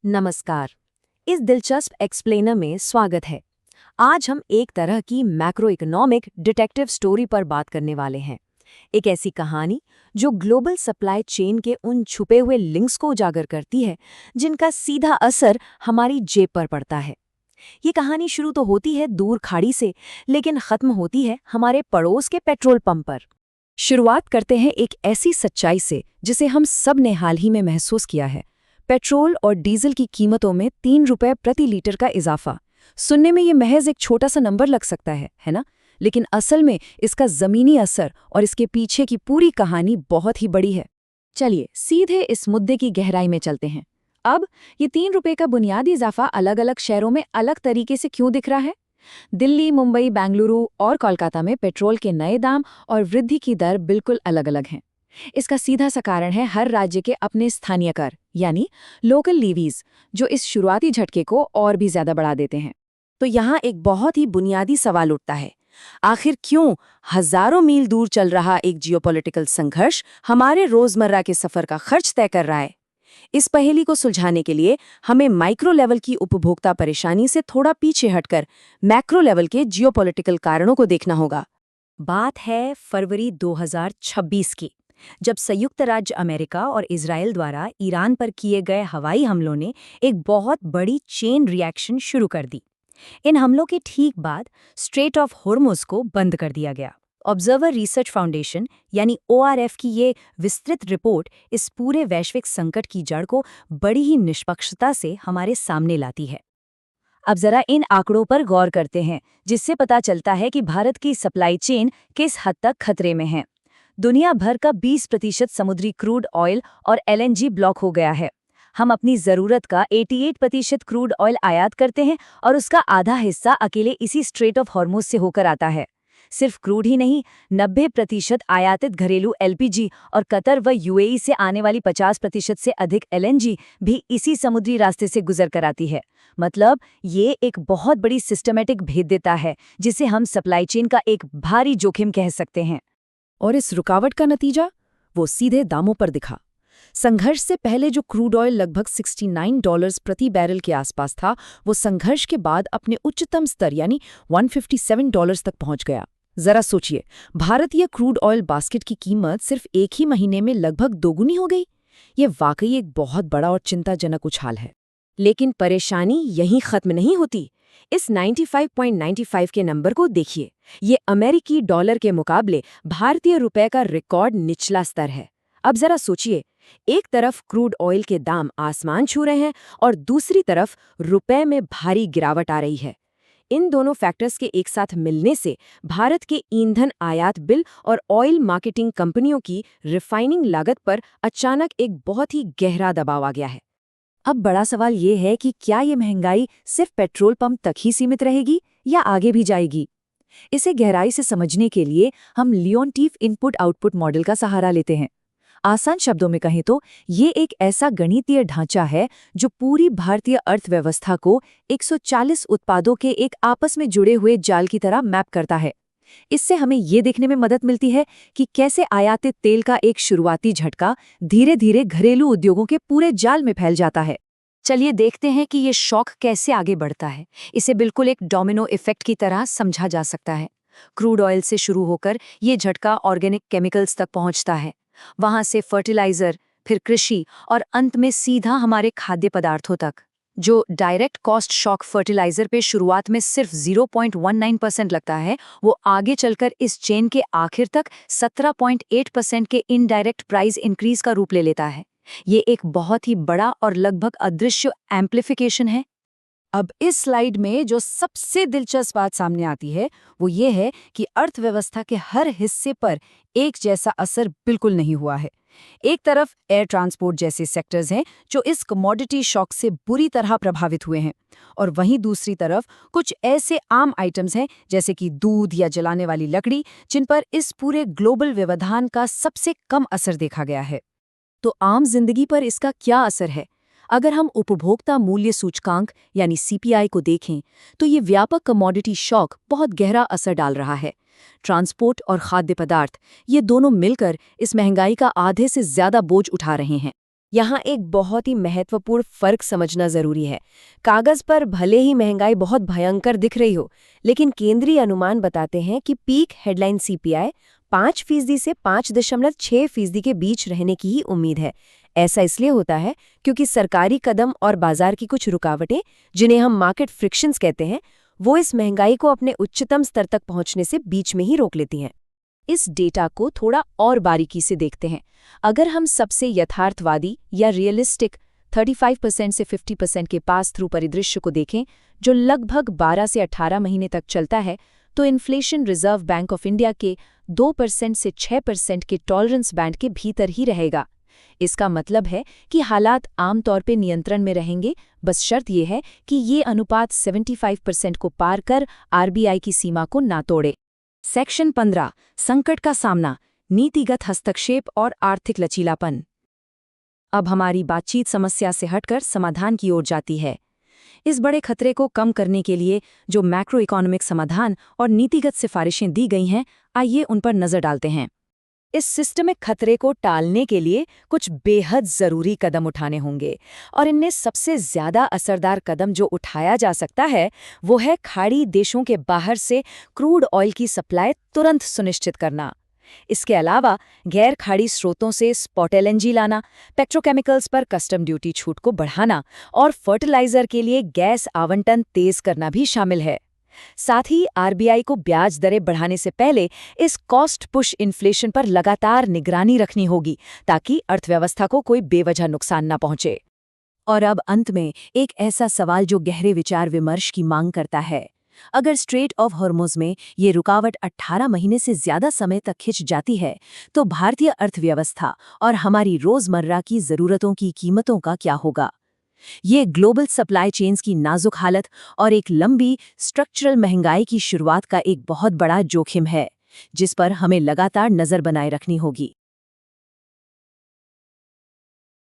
नमस्कार। इस दिलचस्प एक्सप्लेनर में स्वागत है। आज हम एक तरह की मैक्रो इकोनॉमिक डिटेक्टिव स्टोरी पर बात करने वाले हैं। एक ऐसी कहानी जो ग्लोबल सप्लाई चेन के उन छुपे हुए लिंक्स को उजागर करती है जिनका सीधा असर हमारी जेब पर पड़ता है। ये कहानी शुरू तो होती है दूर खाड़ी से, लेकिन खत्म होती है हमारे पड़ोस के पेट्रोल पंप पर। शुरुआत करते हैं एक ऐसी सच्चाई से जिसे हम सब ने हाल ही में महसूस किया है। पेट्रोल और डीजल की कीमतों में 3 रुपए प्रति लीटर का इजाफा। सुनने में ये महज एक छोटा सा नंबर लग सकता है ना? लेकिन असल में इसका ज़मीनी असर और इसके पीछे की पूरी कहानी बहुत ही बड़ी है। चलिए सीधे इस मुद्दे की गहराई में चलते हैं। अब ये 3 रुपए का बुनियादी इजाफा अलग अलग शहरों में अलग तरीके से क्यों दिख रहा है? दिल्ली, मुंबई, बेंगलुरु और कोलकाता में पेट्रोल के नए दाम और वृद्धि की दर बिल्कुल अलग अलग हैं। इसका सीधा सा कारण है हर राज्य के अपने स्थानीय कर यानी लोकल लीवीज, जो इस शुरुआती झटके को और भी ज्यादा बढ़ा देते हैं। तो यहाँ एक बहुत ही बुनियादी सवाल उठता है, आखिर क्यों हजारों मील दूर चल रहा एक जियोपॉलिटिकल संघर्ष हमारे रोजमर्रा के सफर का खर्च तय कर रहा है? इस पहेली को सुलझाने के लिए हमें माइक्रो लेवल की उपभोक्ता परेशानी से थोड़ा पीछे हटकर मैक्रो लेवल के जियोपॉलिटिकल कारणों को देखना होगा। बात है फरवरी 2026 की, जब संयुक्त राज्य अमेरिका और इजराइल द्वारा ईरान पर किए गए हवाई हमलों ने एक बहुत बड़ी चेन रिएक्शन शुरू कर दी। इन हमलों के ठीक बाद स्ट्रेट ऑफ होर्मुज को बंद कर दिया गया। ऑब्जर्वर रिसर्च फाउंडेशन यानी ORF की ये विस्तृत रिपोर्ट इस पूरे वैश्विक संकट की जड़ को बड़ी ही निष्पक्षता से हमारे सामने लाती है। अब जरा इन आंकड़ों पर गौर करते हैं, जिससे पता चलता है कि भारत की सप्लाई चेन किस हद तक खतरे में है। दुनिया भर का 20% समुद्री क्रूड ऑयल और LNG ब्लॉक हो गया है। हम अपनी ज़रूरत का 88% क्रूड ऑयल आयात करते हैं और उसका आधा हिस्सा अकेले इसी स्ट्रेट ऑफ हॉर्मुज से होकर आता है। सिर्फ क्रूड ही नहीं, 90% आयातित घरेलू LPG और कतर व UAE से आने वाली 50% से अधिक LNG भी इसी समुद्री रास्ते से गुजर कर आती है। मतलब ये एक बहुत बड़ी सिस्टमेटिक भेद्यता है, जिसे हम सप्लाई चेन का एक भारी जोखिम कह सकते हैं। और इस रुकावट का नतीजा वो सीधे दामों पर दिखा। संघर्ष से पहले जो क्रूड ऑयल लगभग $69 प्रति बैरल के आसपास था, वो संघर्ष के बाद अपने उच्चतम स्तर यानी $157 तक पहुंच गया। जरा सोचिए, भारतीय क्रूड ऑयल बास्केट की कीमत सिर्फ एक ही महीने में लगभग दोगुनी हो गई। ये वाकई एक बहुत बड़ा और चिंताजनक उछाल है। लेकिन परेशानी यहीं खत्म नहीं होती। इस 95.95 के नंबर को देखिए। ये अमेरिकी डॉलर के मुकाबले भारतीय रुपए का रिकॉर्ड निचला स्तर है। अब जरा सोचिए, एक तरफ क्रूड ऑयल के दाम आसमान छू रहे हैं और दूसरी तरफ रुपए में भारी गिरावट आ रही है। इन दोनों फैक्टर्स के एक साथ मिलने से भारत के ईंधन आयात बिल और ऑयल मार्केटिंग कंपनियों की रिफाइनिंग लागत पर अचानक एक बहुत ही गहरा दबाव आ गया है। अब बड़ा सवाल ये है कि क्या ये महंगाई सिर्फ पेट्रोल पंप तक ही सीमित रहेगी या आगे भी जाएगी? इसे गहराई से समझने के लिए हम लियोनटीफ इनपुट आउटपुट मॉडल का सहारा लेते हैं। आसान शब्दों में कहें तो ये एक ऐसा गणितीय ढांचा है जो पूरी भारतीय अर्थव्यवस्था को 140 उत्पादों के एक आपस में जुड़े हुए जाल की तरह मैप करता है। इससे हमें ये देखने में मदद मिलती है कि कैसे आयातित तेल का एक शुरुआती झटका धीरे धीरे घरेलू उद्योगों के पूरे जाल में फैल जाता है। चलिए देखते हैं कि ये शॉक कैसे आगे बढ़ता है। इसे बिल्कुल एक डोमिनो इफेक्ट की तरह समझा जा सकता है। क्रूड ऑयल से शुरू होकर ये झटका ऑर्गेनिक केमिकल्स तक पहुंचता है, वहां से फर्टिलाइजर, फिर कृषि और अंत में सीधा हमारे खाद्य पदार्थों तक। जो डायरेक्ट कॉस्ट शॉक फर्टिलाइजर पे शुरुआत में सिर्फ 0.19% लगता है, वो आगे चलकर इस चेन के आखिर तक 17.8% के इनडायरेक्ट प्राइस इंक्रीज का रूप ले लेता है। ये एक बहुत ही बड़ा और लगभग अदृश्य एम्प्लीफिकेशन है। अब इस स्लाइड में जो सबसे दिलचस्प बात सामने आती है वो ये है कि अर्थव्यवस्था के हर हिस्से पर एक जैसा असर बिल्कुल नहीं हुआ है। एक तरफ एयर ट्रांसपोर्ट जैसे सेक्टर्स हैं जो इस कमोडिटी शॉक से बुरी तरह प्रभावित हुए हैं, और वहीं दूसरी तरफ कुछ ऐसे आम आइटम्स हैं जैसे कि दूध या जलाने वाली लकड़ी, जिन पर इस पूरे ग्लोबल व्यवधान का सबसे कम असर देखा गया है। तो आम जिंदगी पर इसका क्या असर है? अगर हम उपभोक्ता मूल्य सूचकांक यानी CPI को देखें तो ये व्यापक कमोडिटी शॉक बहुत गहरा असर डाल रहा है। ट्रांसपोर्ट और खाद्य पदार्थ, ये दोनों मिलकर इस महंगाई का आधे से ज्यादा बोझ उठा रहे हैं। यहाँ एक बहुत ही महत्वपूर्ण फर्क समझना जरूरी है। कागज पर भले ही महंगाई बहुत भयंकर दिख रही हो, लेकिन केंद्रीय अनुमान बताते हैं कि पीक हेडलाइन सीपीआई 5% से 5.6% के बीच रहने की ही उम्मीद है। ऐसा इसलिए होता है क्योंकि सरकारी कदम और बाजार की कुछ रुकावटें, जिन्हें हम मार्केट फ्रिक्शंस कहते हैं, वो इस महंगाई को अपने उच्चतम स्तर तक पहुंचने से बीच में ही रोक लेती हैं। इस डेटा को थोड़ा और बारीकी से देखते हैं। अगर हम सबसे यथार्थवादी या रियलिस्टिक 35% से 50% के पास थ्रू परिदृश्य को देखें, जो लगभग 12 से 18 महीने तक चलता है, तो inflation reserve bank of India के 2% से 6% के टॉलरेंस बैंड के भीतर ही रहेगा। इसका मतलब है कि हालात आमतौर पे नियंत्रण में रहेंगे, बस शर्त यह है कि ये अनुपात 75% को पार कर आरबीआई की सीमा को ना तोड़े। सेक्शन 15 संकट का सामना, नीतिगत हस्तक्षेप और आर्थिक लचीलापन। अब हमारी बातचीत समस्या से हटकर समाधान की ओर जाती है। इस बड़े खतरे को कम करने के लिए जो मैक्रो इकोनॉमिक समाधान और नीतिगत सिफारिशें दी गई हैं, आइए उन पर नजर डालते हैं। इस सिस्टमिक खतरे को टालने के लिए कुछ बेहद जरूरी कदम उठाने होंगे, और इनमें सबसे ज्यादा असरदार कदम जो उठाया जा सकता है वो है खाड़ी देशों के बाहर से क्रूड ऑयल की सप्लाई तुरंत सुनिश्चित करना। इसके अलावा गैर खाड़ी स्रोतों से स्पॉट एलएनजी लाना, पेट्रोकेमिकल्स पर कस्टम ड्यूटी छूट को बढ़ाना और फर्टिलाइजर के लिए गैस आवंटन तेज करना भी शामिल है। साथ ही आरबीआई को ब्याज दरें बढ़ाने से पहले इस कॉस्ट पुश इन्फ्लेशन पर लगातार निगरानी रखनी होगी, ताकि अर्थव्यवस्था को कोई बेवजह नुकसान न पहुंचे। और अब अंत में एक ऐसा सवाल जो गहरे विचार विमर्श की मांग करता है। अगर स्ट्रेट ऑफ हॉर्मुज़ में ये रुकावट 18 महीने से ज्यादा समय तक खिंच जाती है, तो भारतीय अर्थव्यवस्था और हमारी रोजमर्रा की जरूरतों की कीमतों का क्या होगा? ये ग्लोबल सप्लाई चेन्स की नाजुक हालत और एक लंबी स्ट्रक्चरल महंगाई की शुरुआत का एक बहुत बड़ा जोखिम है, जिस पर हमें लगातार नजर बनाए रखनी होगी।